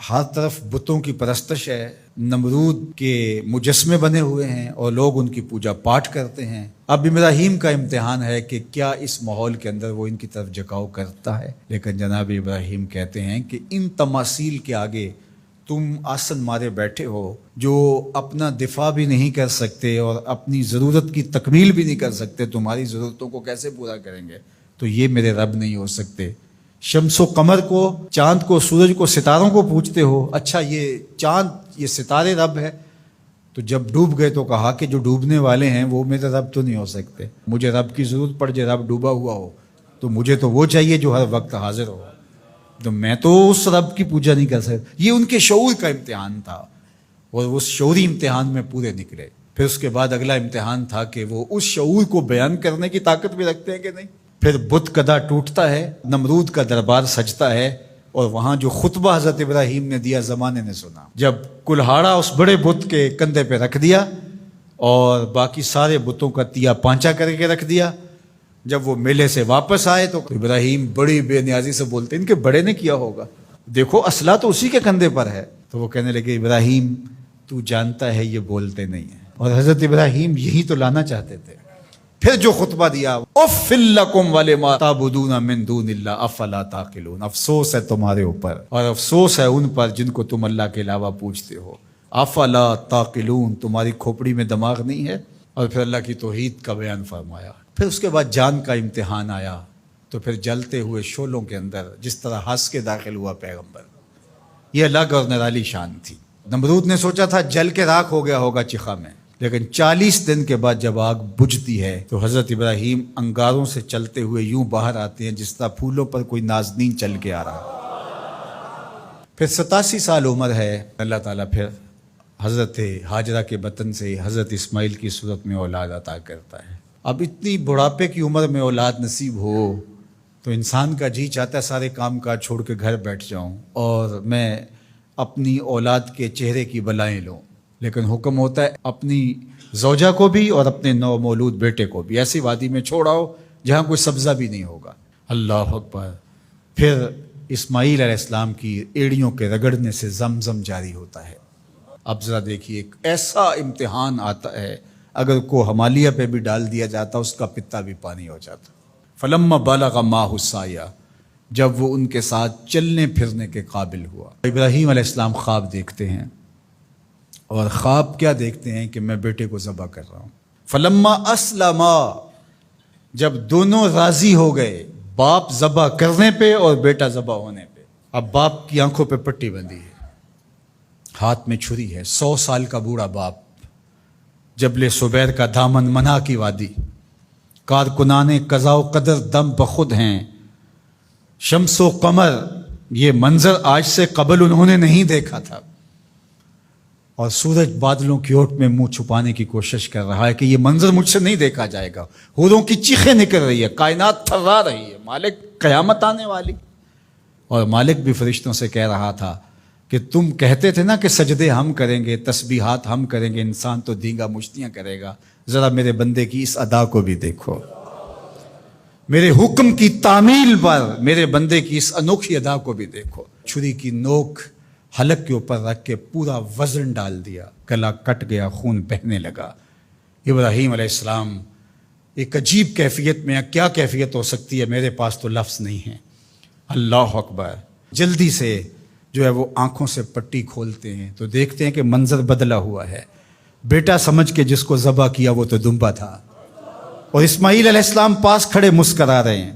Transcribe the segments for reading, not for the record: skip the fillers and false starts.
ہر طرف بتوں کی پرستش ہے، نمرود کے مجسمے بنے ہوئے ہیں اور لوگ ان کی پوجا پاٹ کرتے ہیں۔ اب ابراہیم کا امتحان ہے کہ کیا اس ماحول کے اندر وہ ان کی طرف جھکاؤ کرتا ہے، لیکن جناب ابراہیم کہتے ہیں کہ ان تماثیل کے آگے تم آسن مارے بیٹھے ہو، جو اپنا دفاع بھی نہیں کر سکتے اور اپنی ضرورت کی تکمیل بھی نہیں کر سکتے، تمہاری ضرورتوں کو کیسے پورا کریں گے؟ تو یہ میرے رب نہیں ہو سکتے۔ شمس و قمر کو، چاند کو، سورج کو، ستاروں کو پوجتے ہو، اچھا یہ چاند، یہ ستارے رب ہے؟ تو جب ڈوب گئے تو کہا کہ جو ڈوبنے والے ہیں وہ میرے رب تو نہیں ہو سکتے، مجھے رب کی ضرورت پڑ جائے، رب ڈوبا ہوا ہو تو مجھے تو وہ چاہیے جو ہر وقت حاضر ہو، تو میں تو اس رب کی پوجا نہیں کر سکتا۔ یہ ان کے شعور کا امتحان تھا اور اس شعوری امتحان میں پورے نکلے۔ پھر اس کے بعد اگلا امتحان تھا کہ وہ اس شعور کو بیان کرنے کی طاقت بھی رکھتے ہیں کہ نہیں۔ پھر بت کدا ٹوٹتا ہے، نمرود کا دربار سجتا ہے، اور وہاں جو خطبہ حضرت ابراہیم نے دیا زمانے نے سنا، جب کلہاڑا اس بڑے بت کے کندھے پہ رکھ دیا اور باقی سارے بتوں کا تیا پانچا کر کے رکھ دیا، جب وہ میلے سے واپس آئے تو ابراہیم بڑی بے نیازی سے بولتے، ان کے بڑے نے کیا ہوگا، دیکھو اسلحہ تو اسی کے کندھے پر ہے۔ تو وہ کہنے لگے ابراہیم تو جانتا ہے یہ بولتے نہیں ہیں، اور حضرت ابراہیم یہی تو لانا چاہتے تھے۔ پھر جو خطبہ دیا، اف لکم ولما تعبدون من دون اللہ افلا تعقلون، افسوس ہے تمہارے اوپر اور افسوس ہے ان پر جن کو تم اللہ کے علاوہ پوجتے ہو، افلا تعقلون، تمہاری کھوپڑی میں دماغ نہیں ہے۔ اور پھر اللہ کی توحید کا بیان فرمایا۔ پھر اس کے بعد جان کا امتحان آیا، تو پھر جلتے ہوئے شعلوں کے اندر جس طرح ہنس کے داخل ہوا پیغمبر، یہ الگ اور نرالی شان تھی۔ نمرود نے سوچا تھا جل کے راکھ ہو گیا ہوگا چخا میں، لیکن 40 دن کے بعد جب آگ بجھتی ہے تو حضرت ابراہیم انگاروں سے چلتے ہوئے یوں باہر آتے ہیں جس طرح پھولوں پر کوئی نازنین چل کے آ رہا۔ پھر 87 سال عمر ہے، اللہ تعالیٰ پھر حضرت ہاجرہ کے بطن سے حضرت اسماعیل کی صورت میں اولاد عطا کرتا ہے۔ اب اتنی بڑھاپے کی عمر میں اولاد نصیب ہو تو انسان کا جی چاہتا ہے سارے کام کاج چھوڑ کے گھر بیٹھ جاؤں اور میں اپنی اولاد کے چہرے کی بلائیں لوں، لیکن حکم ہوتا ہے اپنی زوجہ کو بھی اور اپنے نو مولود بیٹے کو بھی ایسی وادی میں چھوڑ آؤ جہاں کوئی سبزہ بھی نہیں ہوگا۔ اللہ اکبر۔ پھر اسماعیل علیہ السلام کی ایڑیوں کے رگڑنے سے زمزم جاری ہوتا ہے۔ اب ذرا دیکھیے، ایک ایسا امتحان آتا ہے، اگر کو ہمالیہ پہ بھی ڈال دیا جاتا اس کا پتا بھی پانی ہو جاتا۔ فلما بلغ معہ السعی، جب وہ ان کے ساتھ چلنے پھرنے کے قابل ہوا۔ ابراہیم علیہ السلام خواب دیکھتے ہیں، اور خواب کیا دیکھتے ہیں کہ میں بیٹے کو ذبح کر رہا ہوں۔ فلما اسلما، جب دونوں راضی ہو گئے، باپ ذبح کرنے پہ اور بیٹا ذبح ہونے پہ۔ اب باپ کی آنکھوں پہ پٹی بندھی ہے، ہاتھ میں چھری ہے، 100 سال کا بوڑھا باپ، جبل صبیر کا دامن منا کی وادی، کارکنان قضاء و قدر دم بخود ہیں، شمس و قمر، یہ منظر آج سے قبل انہوں نے نہیں دیکھا تھا، اور سورج بادلوں کی اوٹ میں منہ چھپانے کی کوشش کر رہا ہے کہ یہ منظر مجھ سے نہیں دیکھا جائے گا، حوروں کی چیخیں نکل رہی ہے، کائنات تھرا رہی ہے، مالک قیامت آنے والی۔ اور مالک بھی فرشتوں سے کہہ رہا تھا کہ تم کہتے تھے نا کہ سجدے ہم کریں گے، تسبیحات ہم کریں گے، انسان تو دینگا مشتیاں کرے گا، ذرا میرے بندے کی اس ادا کو بھی دیکھو، میرے حکم کی تعمیل پر میرے بندے کی اس انوکھی ادا کو بھی دیکھو۔ چھری کی نوک حلق کے اوپر رکھ کے پورا وزن ڈال دیا، گلا کٹ گیا، خون بہنے لگا۔ ابراہیم علیہ السلام ایک عجیب کیفیت میں، کیا کیفیت ہو سکتی ہے، میرے پاس تو لفظ نہیں ہے۔ اللہ اکبر۔ جلدی سے جو ہے وہ آنکھوں سے پٹی کھولتے ہیں تو دیکھتے ہیں کہ منظر بدلا ہوا ہے، بیٹا سمجھ کے جس کو ذبح کیا وہ تو دمبا تھا، اور اسماعیل علیہ السلام پاس کھڑے مسکرا رہے ہیں،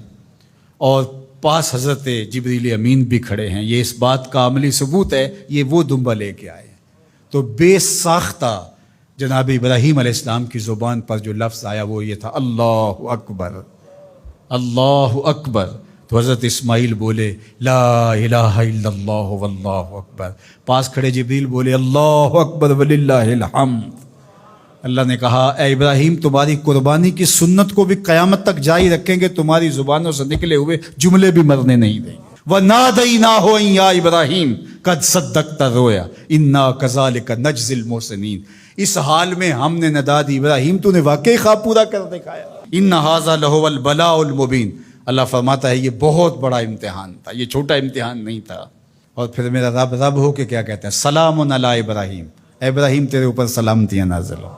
اور پاس حضرت جبریل امین بھی کھڑے ہیں۔ یہ اس بات کا عملی ثبوت ہے یہ وہ دمبا لے کے آئے۔ تو بے ساختہ جناب ابراہیم علیہ السلام کی زبان پر جو لفظ آیا وہ یہ تھا، اللہ اکبر، اللہ اکبر۔ تو حضرت اسماعیل بولے لا الہ الا اللہ واللہ اکبر، پاس کھڑے جبریل بولے اللہ اکبر وللہ الحمد۔ اللہ نے کہا اے ابراہیم تمہاری قربانی کی سنت کو بھی قیامت تک جاری رکھیں گے، تمہاری زبانوں سے نکلے ہوئے جملے بھی مرنے نہیں دیں گے۔ وَنَادَيْنَاهُ أَن يَا إِبْرَاهِيمُ قَدْ صَدَّقْتَ الرُّؤْيَا إِنَّا كَذَلِكَ نَجْزِي الْمُحْسِنِينَ، اس حال میں ہم نے ندا دی ابراہیم تو نے واقعی خواب پورا کر دکھایا۔ إِنَّ هَذَا لَهُوَ الْبَلَاءُ الْمُبِينُ، اللہ فرماتا ہے یہ بہت بڑا امتحان تھا، یہ چھوٹا امتحان نہیں تھا۔ اور پھر میرا رب رب ہو کے کیا کہتا ہے؟ سلام علی ابراہیم، اے ابراہیم تیرے اوپر سلامتیاں نازل ہو۔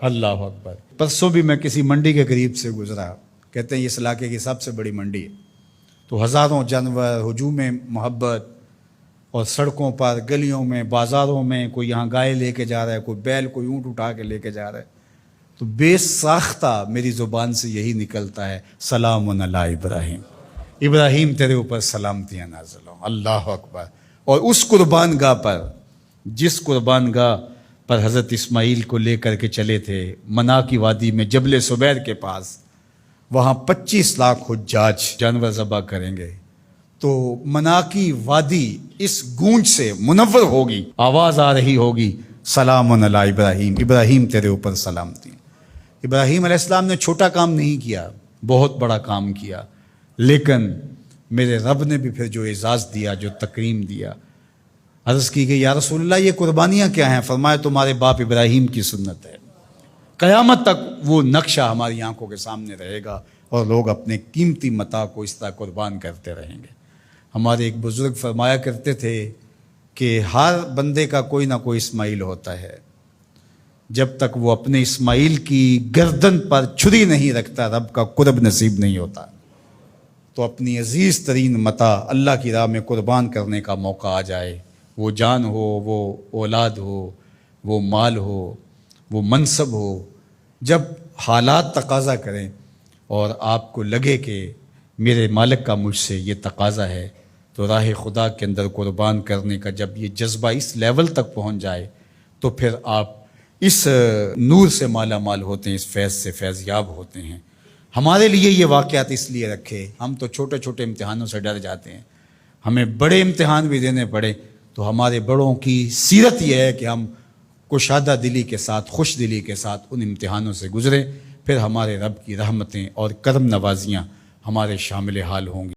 اللہ اکبر۔ پرسوں بھی میں کسی منڈی کے قریب سے گزرا، کہتے ہیں اس علاقے کی سب سے بڑی منڈی ہے، تو ہزاروں جانور، ہجوم محبت، اور سڑکوں پر، گلیوں میں، بازاروں میں کوئی یہاں گائے لے کے جا رہا ہے، کوئی بیل، کوئی اونٹ اٹھا کے لے کے جا رہا ہے، تو بے ساختہ میری زبان سے یہی نکلتا ہے، سلام علی ابراہیم، ابراہیم تیرے اوپر سلامتیاں نازل ہوں۔ اللہ اکبر۔ اور اس قربان گاہ پر، جس قربان گاہ پر حضرت اسماعیل کو لے کر کے چلے تھے، منا کی وادی میں جبل سبیر کے پاس، وہاں 25 لاکھ حجاج جانور ذبح کریں گے، تو منا کی وادی اس گونج سے منور ہوگی، آواز آ رہی ہوگی، سلام علی ابراہیم، ابراہیم تیرے اوپر سلامتی۔ ابراہیم علیہ السلام نے چھوٹا کام نہیں کیا، بہت بڑا کام کیا، لیکن میرے رب نے بھی پھر جو اعزاز دیا، جو تکریم دیا، عرض کی گئی یا رسول اللہ یہ قربانیاں کیا ہیں؟ فرمایا تمہارے باپ ابراہیم کی سنت ہے، قیامت تک وہ نقشہ ہماری آنکھوں کے سامنے رہے گا، اور لوگ اپنے قیمتی متاع کو اس طرح قربان کرتے رہیں گے۔ ہمارے ایک بزرگ فرمایا کرتے تھے کہ ہر بندے کا کوئی نہ کوئی اسماعیل ہوتا ہے، جب تک وہ اپنے اسماعیل کی گردن پر چھری نہیں رکھتا رب کا قرب نصیب نہیں ہوتا۔ تو اپنی عزیز ترین متاع اللہ کی راہ میں قربان کرنے کا موقع آ جائے، وہ جان ہو، وہ اولاد ہو، وہ مال ہو، وہ منصب ہو، جب حالات تقاضا کریں اور آپ کو لگے کہ میرے مالک کا مجھ سے یہ تقاضا ہے، تو راہ خدا کے اندر قربان کرنے کا جب یہ جذبہ اس لیول تک پہنچ جائے، تو پھر آپ اس نور سے مالا مال ہوتے ہیں، اس فیض سے فیض یاب ہوتے ہیں۔ ہمارے لیے یہ واقعات اس لیے رکھے، ہم تو چھوٹے چھوٹے امتحانوں سے ڈر جاتے ہیں، ہمیں بڑے امتحان بھی دینے پڑے تو ہمارے بڑوں کی سیرت یہ ہے کہ ہم کشادہ دلی کے ساتھ، خوش دلی کے ساتھ ان امتحانوں سے گزریں، پھر ہمارے رب کی رحمتیں اور کرم نوازیاں ہمارے شامل حال ہوں گی۔